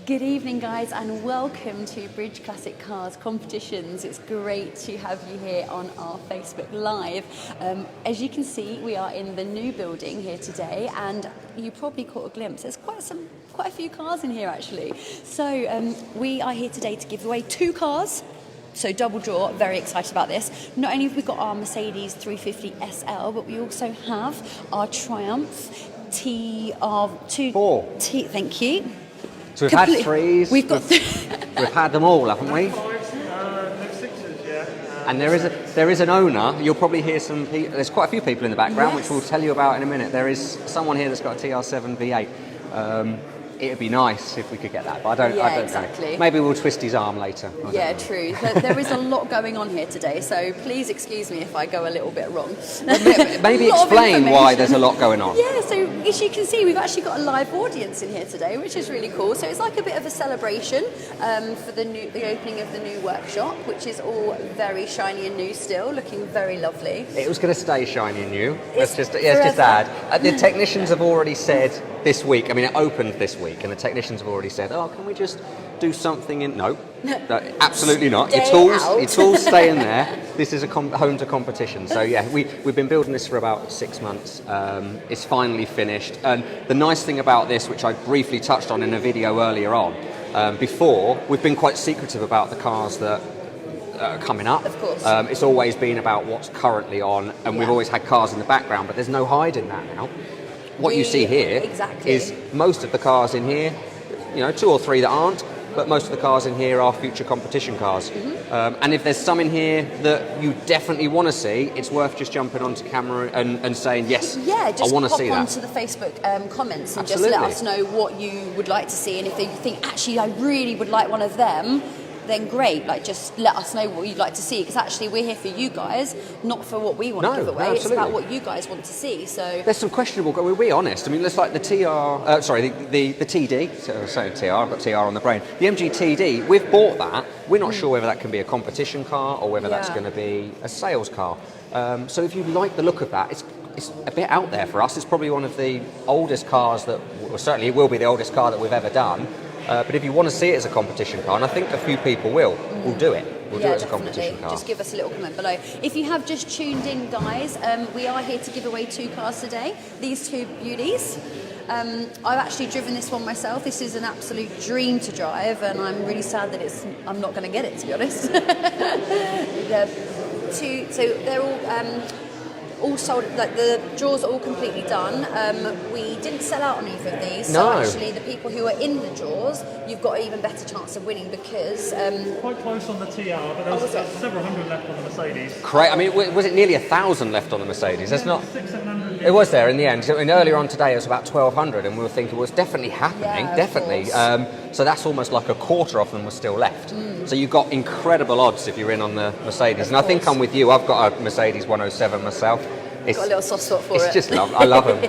Good evening, guys, and welcome to Bridge Classic Cars Competitions. It's great to have you here on our Facebook Live. As you can see, we are in the new building here today, and you probably caught a glimpse. There's quite a few cars in here, actually. So we are here today to give away 2 cars. So double draw, very excited about this. Not only have we got our Mercedes 350 SL, but we also have our Triumph TR4. Thank you. So we've had 3s, we've had them all, haven't we? And there is an owner. You'll probably hear some people. There's quite a few people in the background, which we'll tell you about in a minute. There is someone here that's got a TR7 V8. It'd be nice if we could get that, but I don't exactly. know. Maybe we'll twist his arm later. True. There is a lot going on here today, so please excuse me if I go a little bit wrong. Maybe explain why there's a lot going on. Yeah, so as you can see, we've actually got a live audience in here today, which is really cool. So it's like a bit of a celebration for the opening of the new workshop, which is all very shiny and new still, looking very lovely. It was going to stay shiny and new. Let's just add. The technicians have already said this week, it opened this week, and the technicians have already said, can we just do something in... No, absolutely not. Your tools stay in there. This is a home to competition. So yeah, we've been building this for about 6 months. It's finally finished. And the nice thing about this, which I briefly touched on in a video earlier on, before, we've been quite secretive about the cars that are coming up. Of course. It's always been about what's currently on, and we've always had cars in the background, but there's no hiding that now. What you see here is most of the cars in here, 2 or 3 that aren't, but most of the cars in here are future competition cars. And if there's some in here that you definitely want to see, it's worth just jumping onto camera and saying, yes, I want to see that. Just pop onto the Facebook comments and just let us know what you would like to see. And if you think, actually, I really would like one of them, then great, just let us know what you'd like to see, because actually we're here for you guys, not for what we want to give away. It's about what you guys want to see. So there's some questionable. We'll be honest. Let's like the the TD. Sorry, TR. I've got TR on the brain. The MG TD. We've bought that. We're not sure whether that can be a competition car or whether that's going to be a sales car. So if you like the look of that, it's a bit out there for us. It's probably one of the oldest cars certainly it will be the oldest car that we've ever done. But if you want to see it as a competition car, and I think a few people will do it. We'll do it as a competition car. Just give us a little comment below. If you have just tuned in, guys, we are here to give away 2 cars today. These 2 beauties. I've actually driven this one myself. This is an absolute dream to drive, and I'm really sad that I'm not going to get it, to be honest. They're all sold, the draws are all completely done. We didn't sell out on either of these, so actually the people who are in the draws, you've got an even better chance of winning, because quite close on the TR, but there was several hundred left on the Mercedes. Correct. Was it nearly 1,000 left on the Mercedes? That's not. 600. It was there in the end. Earlier on today it was about 1,200, and we were thinking, well, it's definitely happening, definitely. So that's almost like a quarter of them was still left. So you've got incredible odds if you're in on the Mercedes. And I think I'm with you. I've got a Mercedes 107 myself. Got a little soft spot for it. It's just love. I love them.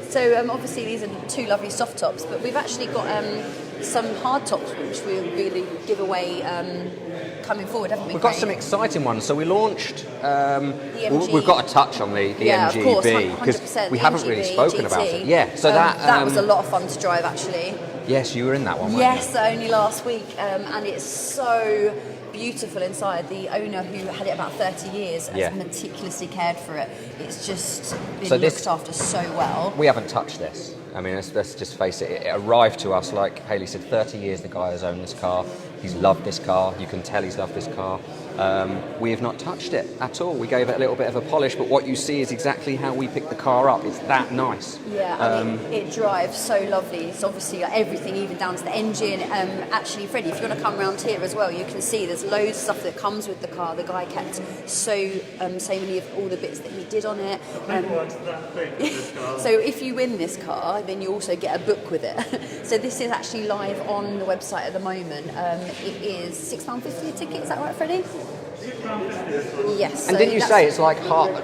So obviously these are 2 lovely soft tops, but we've actually got some hard tops which we'll really give away coming forward, haven't we? We've got some exciting ones. So we launched. We've got a touch on the Mgb, of course, because we haven't really spoken GT. about it. Yeah, so that was a lot of fun to drive, actually. Yes, you were in that one. Yes, only last week, and it's so beautiful inside. The owner, who had it about 30 years, has meticulously cared for it. It's just been looked after so well. We haven't touched this. Let's just face it. It arrived to us, like Hayley said, 30 years the guy has owned this car. He's loved this car. You can tell he's loved this car. We have not touched it at all. We gave it a little bit of a polish, but what you see is exactly how we picked the car up. It's that nice. Yeah, it drives so lovely. It's obviously everything, even down to the engine. Actually, Freddie, if you want to come around here as well, you can see there's loads of stuff that comes with the car. The guy kept so many of all the bits that he did on it. So if you win this car, then you also get a book with it. So this is actually live on the website at the moment. It is £6.50 a ticket. Is that right, Freddie? Yes. And didn't you say it's like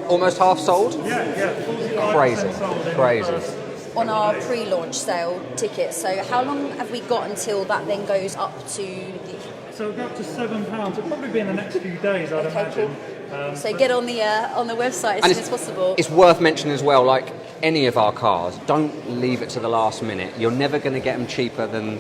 almost half sold? Yeah. Crazy. On our pre-launch sale ticket. So how long have we got until that then goes up to the... So we'll go up to £7. It'll probably be in the next few days, I'd imagine. Cool. So get on the website as soon as possible. It's worth mentioning as well, like any of our cars, don't leave it to the last minute. You're never going to get them cheaper than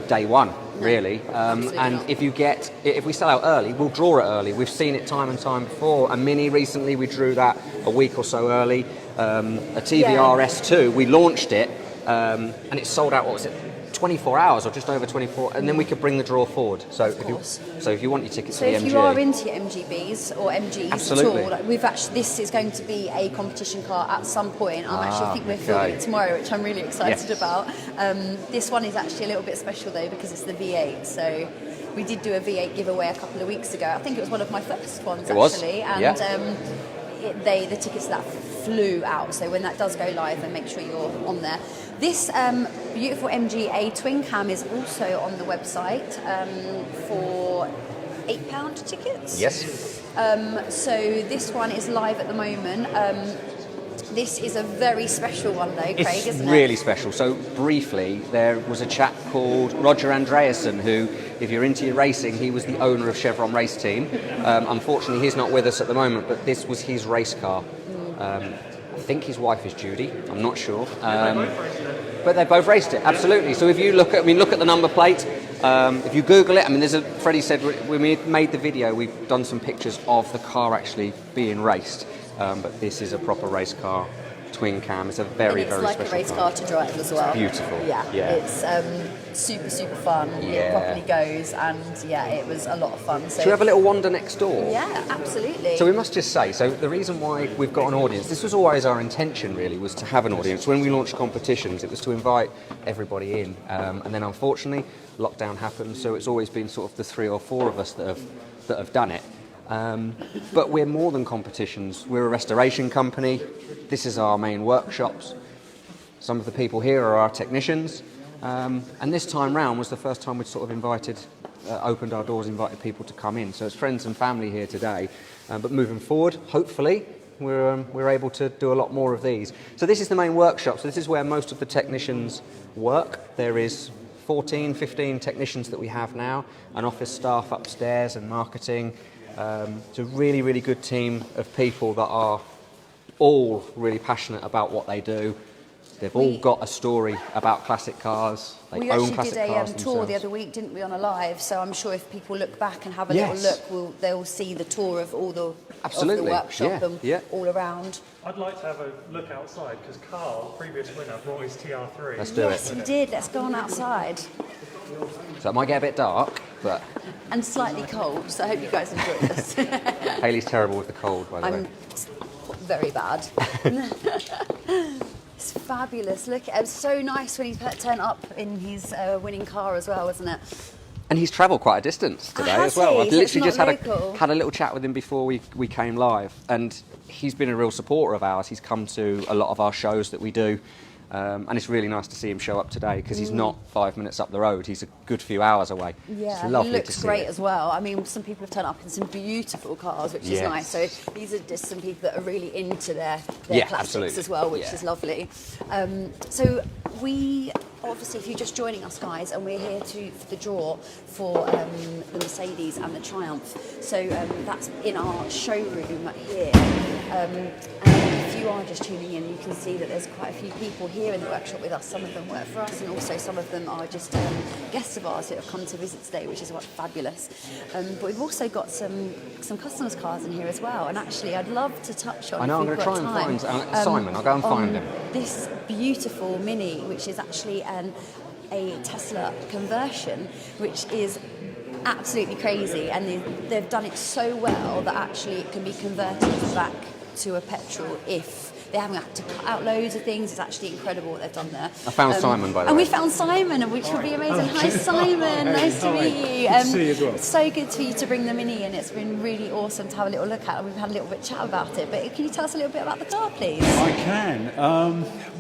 day one, really. And not. if we sell out early, we'll draw it early. We've seen it time and time before. A Mini recently, we drew that a week or so early. A TVR S2, we launched it, and it sold out, 24 hours or just over 24, and then we could bring the draw forward. So if you want your tickets to the MG. So if you are into your MGBs or MGs Absolutely. at all, this is going to be a competition car at some point. I think we're filming it tomorrow, which I'm really excited about. This one is actually a little bit special though because it's the V8. So we did do a V8 giveaway a couple of weeks ago. I think it was one of my first ones actually, and the tickets to that flew out. So when that does go live, then make sure you're on there. This beautiful MG twin cam is also on the website for £8 tickets. Yes. So this one is live at the moment. This is a very special one though, Craig, isn't it? It's really special. So briefly, there was a chap called Roger Andreasen who, if you're into your racing, he was the owner of Chevron Race Team. Unfortunately, he's not with us at the moment, but this was his race car. I think his wife is Judy. I'm not sure. But they both raced it, absolutely. So if you look at the number plate. If you Google it, Freddie said when we made the video, we've done some pictures of the car actually being raced. But this is a proper race car, twin cam. It's a very, very special car. It's like a race car to drive as well. It's beautiful. Yeah. It's super, super fun. Yeah. It properly goes, and it was a lot of fun. So should we have a little wander next door? Yeah, absolutely. So we must just say, the reason why we've got an audience, this was always our intention really, was to have an audience. When we launched competitions, it was to invite everybody in. And then unfortunately, lockdown happened, so it's always been sort of the 3 or 4 of us that have done it. But we're more than competitions. We're a restoration company. This is our main workshops. Some of the people here are our technicians. And this time round was the first time we'd sort of opened our doors, invited people to come in. So it's friends and family here today. But moving forward, hopefully, we're able to do a lot more of these. So this is the main workshop. So this is where most of the technicians work. There is 14, 15 technicians that we have now, and office staff upstairs and marketing. It's a really, really good team of people that are all really passionate about what they do. They've all got a story about classic cars. They own classic cars We actually did a tour themselves. the other week, didn't we, on a live? So I'm sure if people look back and have a little look, they'll see the tour of all the workshop and all around. I'd like to have a look outside because Carl, previous winner, brought his TR3. Let's do it. Yes, he did. Let's go on outside. So it might get a bit dark, but... And slightly cold, so I hope you guys enjoy this. Haley's terrible with the cold, by the way. Very bad. It's fabulous. Look, it was so nice when he turned up in his winning car as well, wasn't it? And he's travelled quite a distance today as well. I've literally just had a little chat with him before we came live, and he's been a real supporter of ours. He's come to a lot of our shows that we do. And it's really nice to see him show up today because he's not 5 minutes up the road. He's a good few hours away. Yeah, it's lovely he looks to see great it. as well. I mean, some people have turned up in some beautiful cars, which is nice. So these are just some people that are really into their classics as well, which is lovely. So we... Obviously, if you're just joining us, guys, and we're here for the draw for the Mercedes and the Triumph. So that's in our showroom here. And if you are just tuning in, you can see that there's quite a few people here in the workshop with us. Some of them work for us, and also some of them are just guests of ours that have come to visit today, which is fabulous. But we've also got some customers' cars in here as well. And actually, I'd love to touch on. I know. I'm going to try and find Simon. I'll go and find him. This beautiful Mini, which is actually a Tesla conversion, which is absolutely crazy, and they've done it so well that actually it can be converted back to a petrol if they haven't had to cut out loads of things. It's actually incredible what they've done there. I found Simon, by the way. And we found Simon, which would be amazing. Hi, Simon. Nice to meet you. Good to see you as well. It's so good for you to bring the Mini in. It's been really awesome to have a little look at, and we've had a little bit of chat about it. But can you tell us a little bit about the car, please? I can.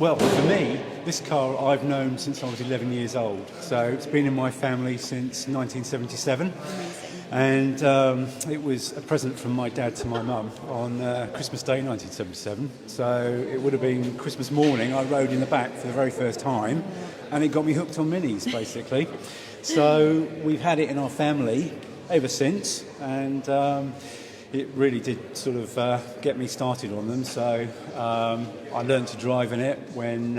Well, for me, this car I've known since I was 11 years old. So it's been in my family since 1977. Amazing. And it was a present from my dad to my mum on Christmas Day 1977. So it would have been Christmas morning. I rode in the back for the very first time, and it got me hooked on Minis, basically. So we've had it in our family ever since, and it really did sort of get me started on them. So I learned to drive in it when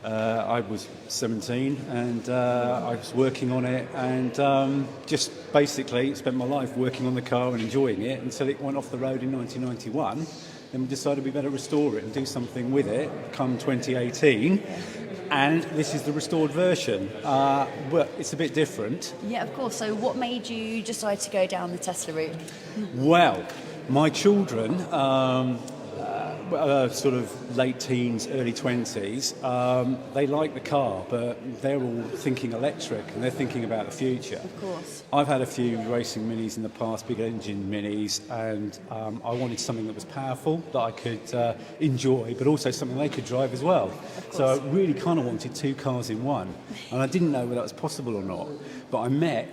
I was 17, and I was working on it, and just basically spent my life working on the car and enjoying it until it went off the road in 1991. Then we decided we better restore it and do something with it come 2018. And this is the restored version, but it's a bit different. Yeah, of course. So what made you decide to go down the Tesla route? Well, my children, sort of late teens, early 20s, they like the car, but they're all thinking electric and they're thinking about the future. Of course. I've had a few racing minis in the past, big engine minis, and I wanted something that was powerful, that I could enjoy, but also something they could drive as well. So I really kind of wanted two cars in one, and I didn't know whether that was possible or not. But I met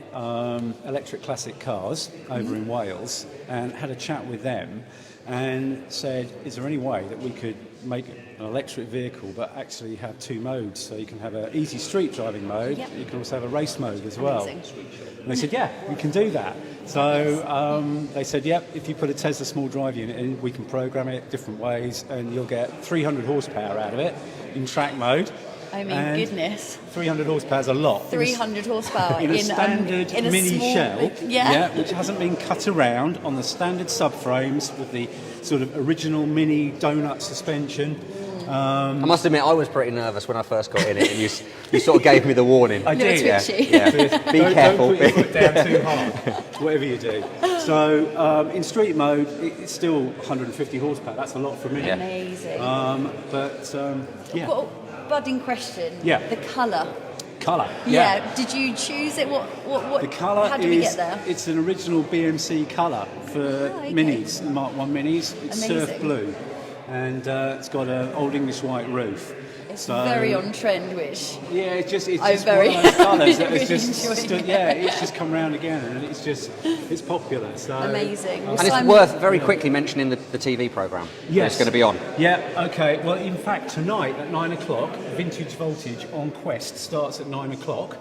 Electric Classic Cars over in Wales and had a chat with them and said, is there any way that we could make an electric vehicle but actually have two modes? So you can have an easy street driving mode, Yep. you can also have a race mode as well. Amazing. And they said, yeah, we can do that. So they said, yep, if you put a Tesla small drive unit in, we can program it different ways and you'll get 300 horsepower out of it in track mode. I mean, And goodness. 300 horsepower is a lot. 300 horsepower in a standard in a mini small, shell, yeah. which hasn't been cut around on the standard subframes with the sort of original mini donut suspension. I must admit, I was pretty nervous when I first got in it, and you sort of gave me the warning. I You're did. twitchy. Yeah. Be careful. Don't put your foot down too hard, whatever you do. So in street mode, it's still 150 horsepower. That's a lot for a mini. Yeah. Amazing. Yeah. Got a budding question. Yeah. The colour. Colour. Yeah. Did you choose it? What? The colour How did we get there? it's an original BMC colour for okay. minis, Mark 1 minis. It's Amazing. surf blue, and it's got an old English white roof. It's So- very on trend, which Yeah, it's just I'm one very- of those colours that really it's just enjoying it. it's just come round again, and it's popular. So amazing. Well, And it's Simon- worth very quickly mentioning the TV programme Yes. that's going to be on. Yeah, okay. Well, in fact, tonight at 9 o'clock, Vintage Voltage on Quest starts at 9 o'clock.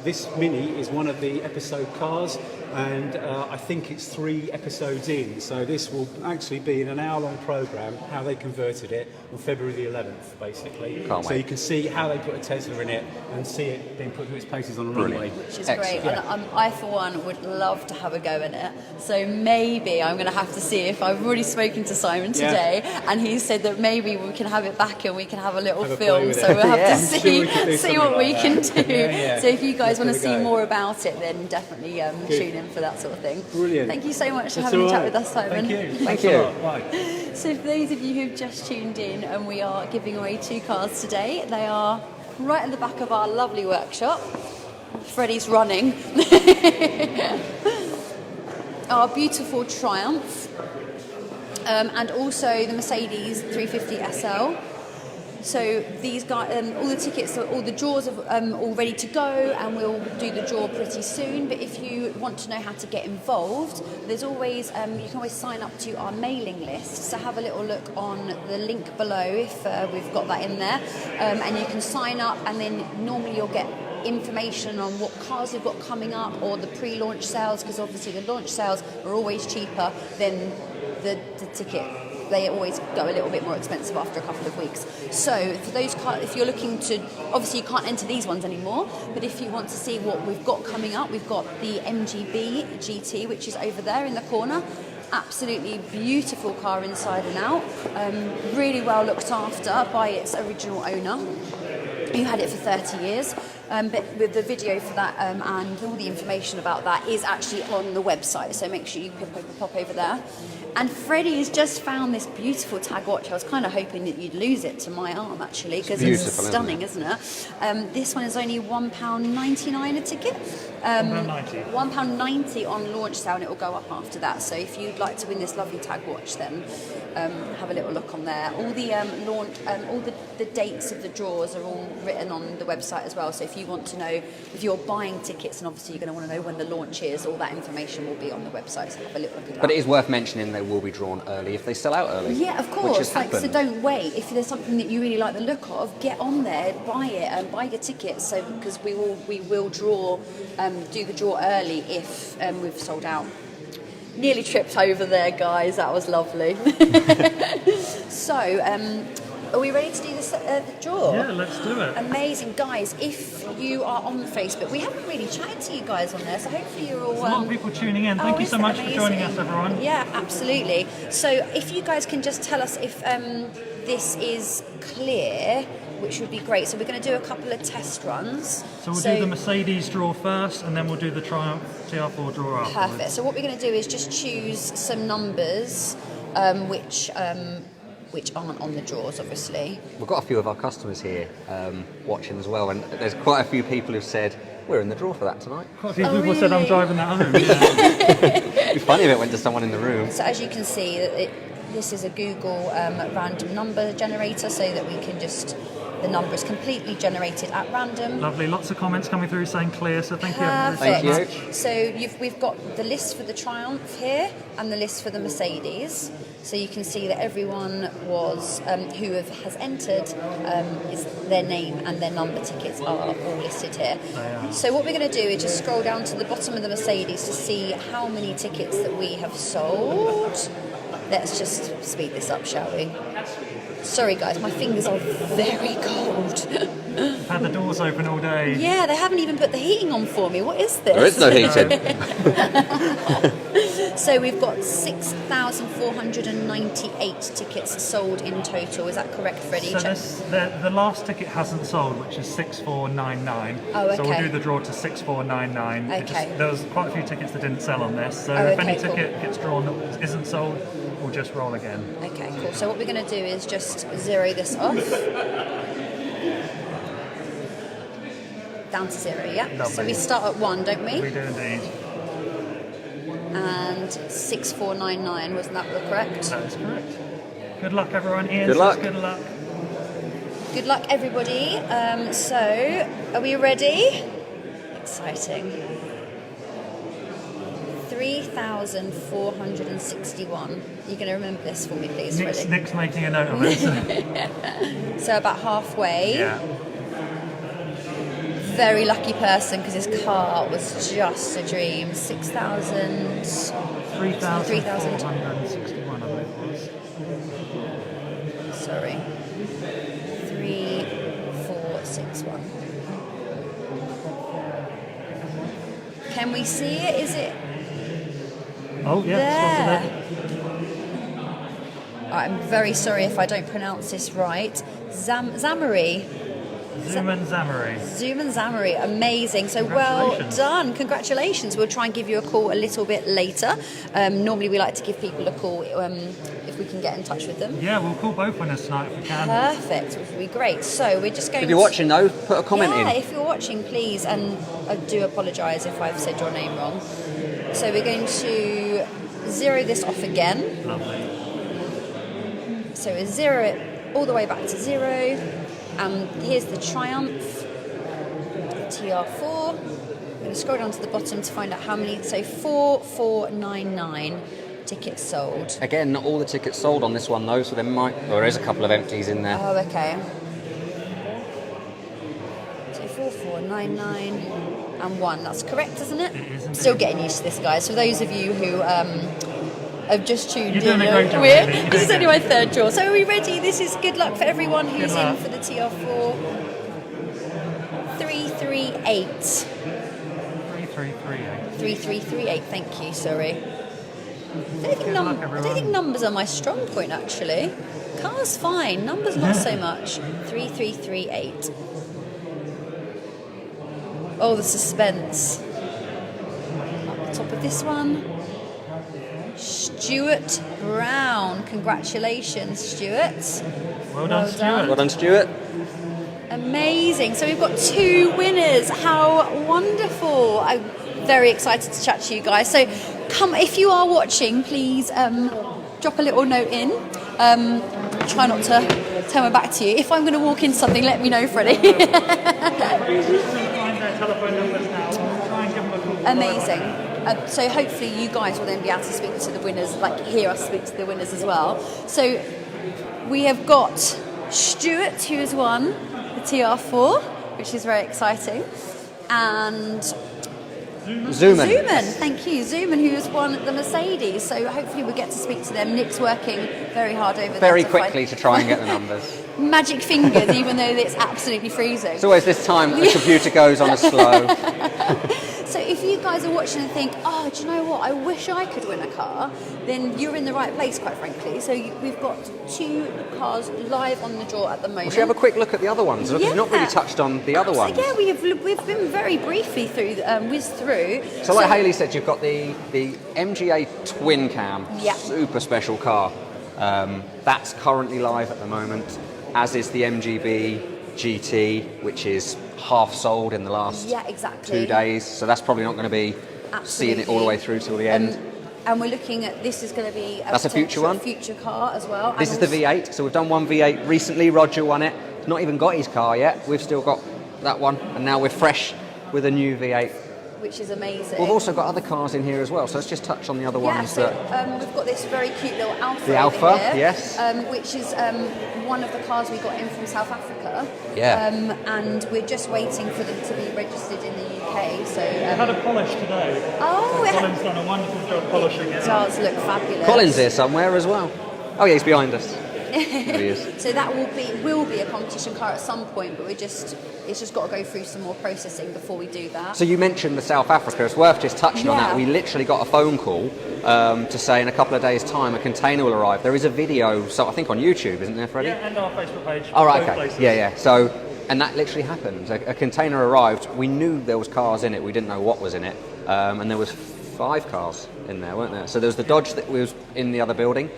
This Mini is one of the episode cars, and I think it's 3 episodes in. So this will actually be in an hour-long programme, how they converted it on February the 11th, basically. Can't So wait. you can see how they put a Tesla in it and see it being put through its paces on a Brilliant. runway. which is Excellent. great. And I, for one, would love to have a go in it. So maybe I'm going to have to see if I've already spoken to Simon Yeah. today, and he said that maybe we can have it back and we can have a little Have a play film. with So it. we'll have Yeah. to I'm sure see we can do see something what like we can that. do. Yeah, yeah. So if you guys Let's want to give it a see go. more about it, then definitely tune in for that sort of thing. Brilliant. Thank you so much for That's having a all chat right. with us, Simon. Thank you. Thank Thanks a you. lot. Bye. So for those of you who've just tuned in, and we are giving away 2 cars today, they are right at the back of our lovely workshop. Freddie's running. Our beautiful Triumph, and also the Mercedes 350 SL. So these guys, all the tickets, all the draws are all ready to go, and we'll do the draw pretty soon. But if you want to know how to get involved, there's always you can always sign up to our mailing list. So have a little look on the link below if we've got that in there, and you can sign up, and then normally you'll get information on what cars we've got coming up or the pre-launch sales, because obviously the launch sales are always cheaper than the ticket. They always go a little bit more expensive after a couple of weeks. So for those cars, if you're looking to, obviously you can't enter these ones anymore, but if you want to see what we've got coming up, we've got the Mgb Gt, which is over there in the corner. Absolutely beautiful car inside and out. Really well looked after by its original owner, who had it for 30 years. But with the video for that and all the information about that is actually on the website, so make sure you pop over there. And Freddie's just found this beautiful tag watch. I was kind of hoping that you'd lose it to my arm, actually, because it's beautiful, isn't stunning, isn't it? This one is only £1.99 a ticket. £1.90. £1.90 on launch sale, and it will go up after that. So if you'd like to win this lovely tag watch, then have a little look on there. All the launch, all the dates of the draws are all written on the website as well. So if you want to know, if you're buying tickets, and obviously you're going to want to know when the launch is, all that information will be on the website. So have a little look at that. But it is worth mentioning they will be drawn early if they sell out early. Yeah, of Which course. has Like, so happened. don't wait. If there's something that you really like the look of, get on there, buy it, and buy your tickets. So because we will draw, do the draw early if we've sold out. Nearly tripped over there, guys. That was lovely. So, are we ready to do this draw? Yeah, let's do it. Amazing, guys. If you are on the Facebook, we haven't really chatted to you guys on there, so hopefully you're all. There's a lot of people tuning in. Thank you so much for joining us, everyone. Yeah, absolutely. So, if you guys can just tell us if this is clear, which would be great. So, we're going to do a couple of test runs. So we'll do the Mercedes draw first, and then we'll do the Triumph TR4 draw afterwards. Perfect. So, what we're going to do is just choose some numbers, which aren't on the draws, obviously. We've got a few of our customers here watching as well, and there's quite a few people who've said, we're in the draw for that tonight. Quite a few people said I'm driving that home. Yeah. It'd be funny if it went to someone in the room. So as you can see, this is a Google random number generator, so that we can just, the number is completely generated at random. Lovely. Lots of comments coming through saying clear, so thank you everyone. Thank you. So we've got the list for the Triumph here and the list for the Mercedes. So you can see that everyone was who has entered is their name and their number tickets are all listed here. So what we're going to do is just scroll down to the bottom of the Mercedes to see how many tickets that we have sold. Let's just speed this up, shall we? Sorry guys, my fingers are very cold. I've had the doors open all day. Yeah, they haven't even put the heating on for me. What is this? There is no heating. So we've got 6,498 tickets sold in total. Is that correct, Freddie? So the last ticket hasn't sold, which is 6499. Oh, okay. So we'll do the draw to 6499. Okay. There was quite a few tickets that didn't sell on this, so Oh, if okay, any cool. ticket gets drawn that isn't sold, we'll just roll again. Okay, cool. So what we're going to do is just zero this off. Down to zero, yeah? Lovely. So we start at 1, don't we? We do indeed. And 6499, wasn't that correct? That is correct. Good luck, everyone. Ian Good says luck. Good luck. Good luck, everybody. So, are we ready? Exciting. 3,461. You're going to remember this for me, please, Freddie. Nick's making a note of it. So about halfway. Yeah. Very lucky person because his car was just a dream. 6,000. 3,461, I believe it was. Sorry. 3,461. Can we see it? Is it Oh, yeah. there? Spotted it. I'm very sorry if I don't pronounce this right. Zamari. Zuman Zamari. Zoom and Zamari, amazing. So well Congratulations. done. Congratulations. We'll try and give you a call a little bit later. Normally we like to give people a call if we can get in touch with them. Yeah, we'll call both winners tonight if we can. Perfect, which would be great. So we're just going If you're watching though, put a comment yeah, in. if you're watching, please, and I do apologise if I've said your name wrong. So we're going to zero this off again. Lovely. So we zero it all the way back to 0. Here's the Triumph TR4. I'm going to scroll down to the bottom to find out how many. So 4,499 tickets sold. Again, not all the tickets sold on this one though, so there is a couple of empties in there. Oh, okay. So 4,499 and 1. That's correct, isn't it? It is indeed. Still getting used to this, guys. For those of you who have just tuned You're doing in, a great job, we're- Lily. this is only my third draw. So are we ready? This is good luck for everyone who's Good in luck. for the TR4. 338. 3338. 3338. Thank you. Sorry. I Good luck, don't everyone. think numbers are my strong point, actually. Cars fine, numbers not so much. 3338. Oh, the suspense. Up the top of this one. Stuart Brown. Congratulations, Stuart. Well done, Stuart. Well done, Stuart. Amazing. So we've got 2 winners. How wonderful. I'm very excited to chat to you guys. So come, if you are watching, please drop a little note in. Try not to turn my back to you. If I'm going to walk into something, let me know, Freddie. Find their telephone numbers now. We'll try and give them a call. Amazing. So hopefully you guys will then be able to speak to the winners, like hear us speak to the winners as well. So we have got Stuart, who has won the TR4, which is very exciting. And Zooman. Zooman, thank you. Zooman, who has won the Mercedes. So hopefully we'll get to speak to them. Nick's working very hard over there. Very quickly to try and get the numbers. Magic fingers, even though it's absolutely freezing. It's always this time the computer goes on a slow. So if you guys are watching and think, oh, do you know what, I wish I could win a car, then you're in the right place, quite frankly. So we've got 2 cars live on the draw at the moment. We should have a quick look at the other ones. We've not really touched on the other ones. Yeah, we've been very briefly whizzed through. So like Hayley said, you've got the MGA twin cam, Yeah. super special car. That's currently live at the moment, as is the Mgb Gt, which is half sold in the last 2 days. So that's probably not going to be seeing it all the way through till the end. And we're looking at, this is going to be That's a future one. Future car as well. This is the V8. So we've done one V8 recently. Roger won it. He's not even got his car yet. We've still got that one, and now we're fresh with a new V8. Which is amazing. We've also got other cars in here as well, so let's just touch on the other ones. So we've got this very cute little Alfa. The Alfa, over here, yes. Which is one of the cars we got in from South Africa. Yeah. And we're just waiting for them to be registered in the UK. So We had a polish today. Oh, so Colin's done a wonderful job polishing it. It does look fabulous. Colin's here somewhere as well. Oh yeah, he's behind us. There he is. So that will be a competition car at some point, but it's just got to go through some more processing before we do that. So you mentioned the South Africa. It's worth just touching on that. We literally got a phone call to say in a couple of days' time a container will arrive. There is a video, so I think on YouTube, isn't there, Freddie? Yeah, and our Facebook page. Oh, right, both okay. places. Yeah. So, and that literally happened. A container arrived. We knew there was cars in it. We didn't know what was in it. And there was 5 cars in there, weren't there? So there was the Dodge that was in the other building,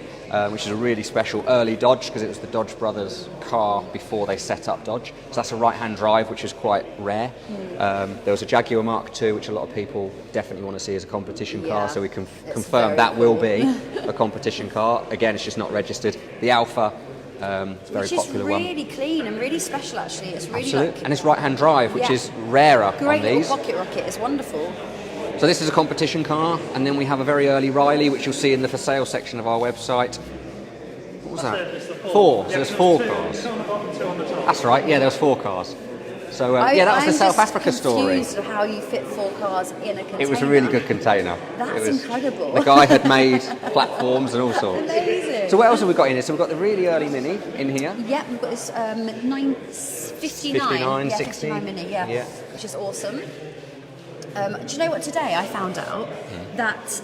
which is a really special early Dodge because it was the Dodge brothers' car before they set up Dodge. So that's a right-hand drive, which is quite rare. There was a Jaguar Mark II, which a lot of people definitely want to see as a competition car, so we can confirm that will be a competition car. Again, it's just not registered. The Alfa, it's a very popular one. Which is really clean and really special, actually. It's really Absolutely. And it's right-hand drive, which is rarer on Great these. little pocket rocket. It's wonderful. So this is a competition car, and then we have a very early Riley, which you'll see in the for sale section of our website. What was that? It's the 4. So there's 4 2 cars. on the bottom, 2 on the top. That's right. Yeah, there was 4 cars. So that was the South Africa story. I'm just confused of how you fit 4 cars in a container. It was a really good container. That's incredible. The guy had made platforms and all sorts. Amazing. So what else have we got in here? So we've got the really early Mini in here. Yeah, we've got this 59, 60. 59 Mini, yeah, which is awesome. Do you know what, today I found out that...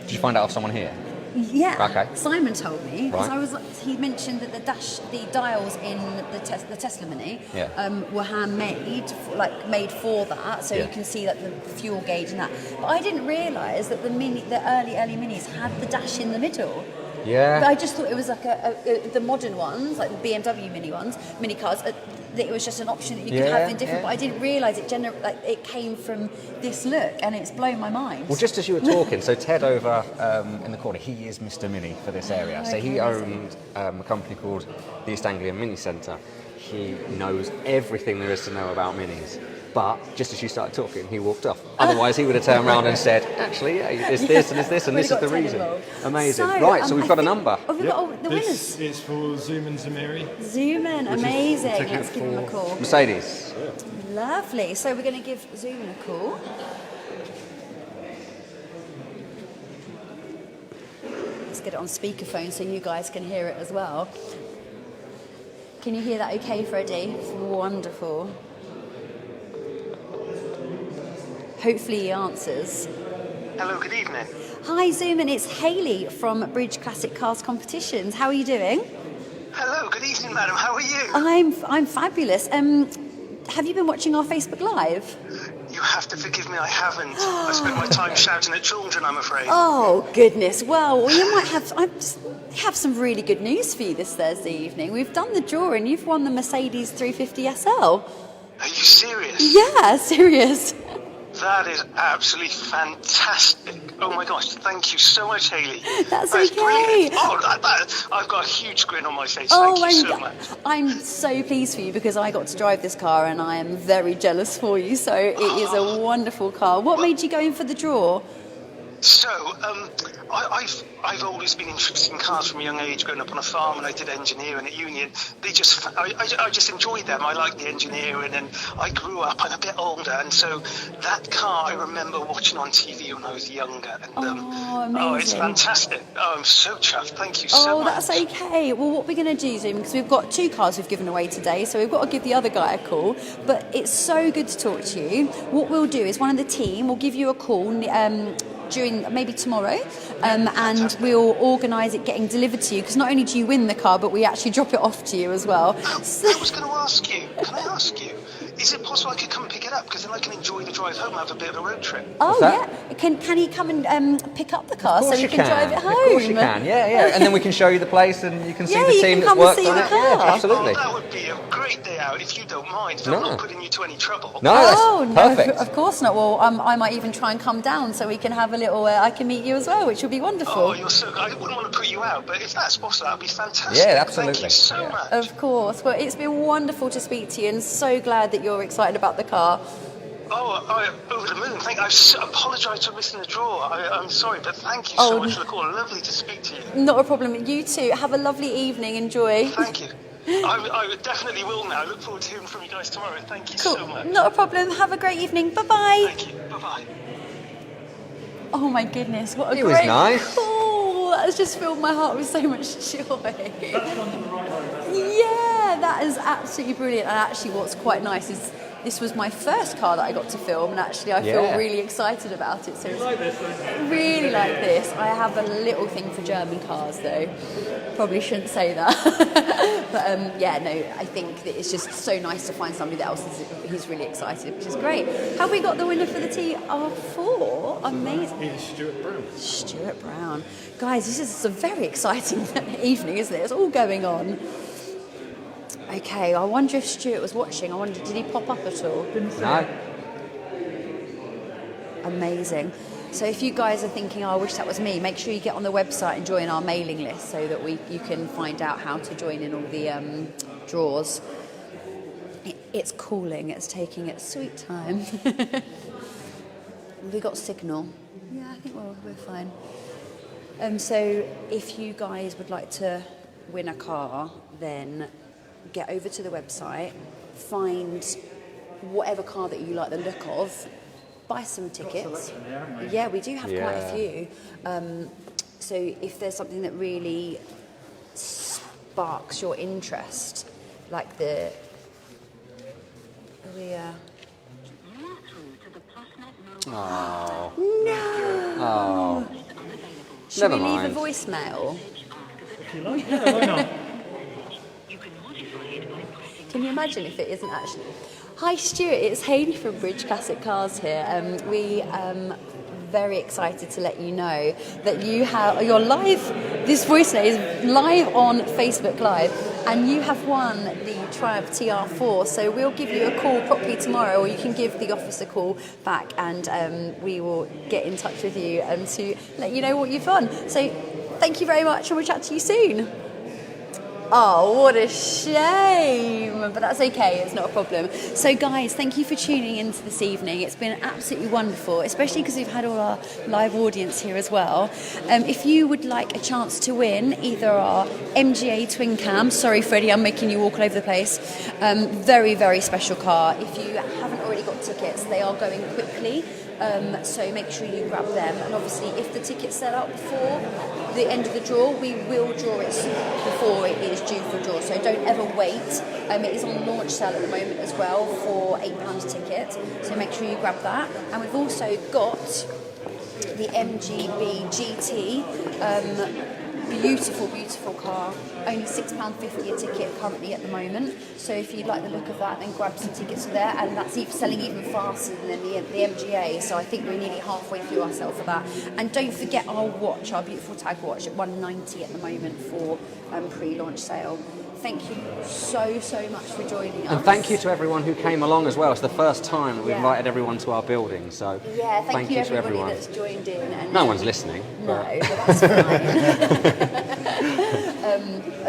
Did you find out of someone here? Yeah, Okay. Simon told me, because Right. he mentioned that the dials in the Tesla Mini were handmade, made for that, so you can see the fuel gauge and that. But I didn't realise that the early Minis had the dash in the middle. Yeah. But I just thought it was like the modern ones, like the BMW mini cars. That it was just an option that you could have in different. But I didn't realise it came from this look, and it's blown my mind. Well, just as you were talking, so Ted over in the corner, he is Mr. Mini for this area. So he owned a company called the East Anglian Mini Centre. He knows everything there is to know about minis. But just as you started talking, he walked off. Otherwise, he would have turned around and said, actually, it's this and it's this and this is the reason. Amazing. So we've got a number. We've got the winners. This is for Zoom and Zamiri. Zooman, amazing. ticket Let's give him a for- call. Mercedes. Lovely. So we're going to give Zooman a call. Let's get it on speakerphone so you guys can hear it as well. Can you hear that okay, Freddie? It's wonderful. Hopefully he answers. Hello, good evening. Hi Zooman, it's Hayley from Bridge Classic Cars Competitions. How are you doing? Hello, good evening, madam. How are you? I'm fabulous. Have you been watching our Facebook Live? You have to forgive me, I haven't. I spent my time shouting at children, I'm afraid. Oh goodness! Well, you might have. I have some really good news for you this Thursday evening. We've done the draw, and you've won the Mercedes 350 SL. Are you serious? Yeah, serious. That is absolutely fantastic. Oh my gosh, thank you so much, Hayley. That's That's okay. brilliant. Oh, I've got a huge grin on my face. Oh Thank you so my much. God. I'm so pleased for you because I got to drive this car and I am very jealous for you. So it is a wonderful car. What made you go in for the draw? So, I've always been interested in cars from a young age. Growing up on a farm, and I did engineering at Union. I just enjoyed them. I liked the engineering, and I grew up. I'm a bit older, and so that car I remember watching on TV when I was younger. And amazing. it's fantastic. Oh, I'm so chuffed. Thank you so much. Oh, that's okay. Well, what we're going to do, Zoom, because we've got 2 cars we've given away today, so we've got to give the other guy a call. But it's so good to talk to you. What we'll do is one of the team will give you a call during maybe tomorrow, and we'll organise it getting delivered to you, because not only do you win the car, but we actually drop it off to you as well. I was going to ask you, can I ask you, is it possible I could come and pick it up? Because then I can enjoy the drive home and have a bit of a road trip. Oh, yeah. Can he come and pick up the car so we can drive it home? Of course you can, yeah. And then we can show you the place and you can see the team that's worked on it. Car. Yeah, absolutely. Oh, that would be a great day out, if you don't mind. If I'm not putting you to any trouble. No, that's perfect. No, of course not. Well, I might even try and come down so we can have a little, I can meet you as well, which will be wonderful. Oh, you're so, I wouldn't want to put you out, but if that's possible, that would be fantastic. Yeah, absolutely. Thank you so much. Of course. Well, it's been wonderful to speak to you, and so glad that you're excited about the car. Oh, over the moon. I apologise for missing the draw. I'm sorry, but thank you so much for the call. Lovely to speak to you. Not a problem. You too. Have a lovely evening. Enjoy. Thank you. I definitely will now. I look forward to hearing from you guys tomorrow. Thank you so much. Not a problem. Have a great evening. Bye-bye. Thank you. Bye-bye. Oh my goodness, what a It great was nice. call. That has just filled my heart with so much joy. Yeah, that is absolutely brilliant. And actually what's quite nice is this was my first car that I got to film, and actually I feel really excited about it. So it's really like this. I have a little thing for German cars though. Probably shouldn't say that. But I think that it's just so nice to find somebody else who's really excited, which is great. Have we got the winner for the TR4? Amazing. It's Stuart Brown. Stuart Brown. Guys, this is a very exciting evening, isn't it? It's all going on. Okay, I wonder if Stuart was watching. I wonder, did he pop up at all? No. Amazing. So if you guys are thinking, oh, I wish that was me, make sure you get on the website and join our mailing list so that you can find out how to join in all the draws. It's cooling. It's taking its sweet time. Have we got signal? Yeah, I think we're fine. So if you guys would like to win a car, then get over to the website, find whatever car that you like the look of, buy some tickets. Yeah, we do have quite a few. So if there's something that really sparks your interest, like Oh. No! Oh. Should Never we leave mind. a voicemail? If you like, yeah, why not? Can you imagine if it isn't actually? Hi Stuart, it's Hayley from Bridge Classic Cars here. We very excited to let you know that you're live. This voicemail is live on Facebook Live, and you have won the Triumph TR4. So we'll give you a call properly tomorrow, or you can give the office a call back, and we will get in touch with you to let you know what you've won. So thank you very much, and we'll chat to you soon. Oh, what a shame. But that's okay, it's not a problem. So guys, thank you for tuning into this evening. It's been absolutely wonderful, especially because we've had all our live audience here as well. If you would like a chance to win either our MGA twin cam, sorry Freddie, I'm making you walk all over the place, very, very special car. If you haven't already got tickets, they are going quickly. So make sure you grab them, and obviously if the tickets sell out before the end of the draw, we will draw it before it is due for draw, so don't ever wait. It is on launch sale at the moment as well for £8 a ticket, so make sure you grab that. And we've also got the Mgb Gt, beautiful, beautiful car, only £6.50 a ticket currently at the moment. So if you'd like the look of that, then grab some tickets there, and that's selling even faster than the MGA. So I think we're nearly halfway through ourselves for that. And don't forget our watch, our beautiful tag watch, at £190 at the moment for pre-launch sale. Thank you so, so much for joining us. And thank you to everyone who came along as well. It's the first time we've invited everyone to our building, so thank you to everyone that's joined in. And no one's listening. No, but that's fine.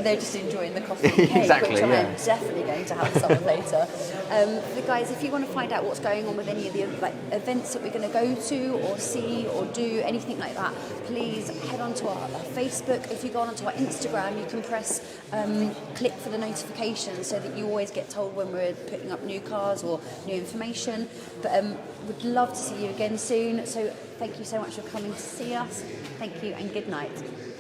they're just enjoying the coffee and cake, Exactly, which yeah. I'm definitely going to have some later. But guys, if you want to find out what's going on with any of the events that we're going to go to or see or do, anything like that, please head onto our Facebook. If you go onto our Instagram, you can press click for the notifications so that you always get told when we're putting up new cars or new information. But we'd love to see you again soon. So thank you so much for coming to see us. Thank you and good night.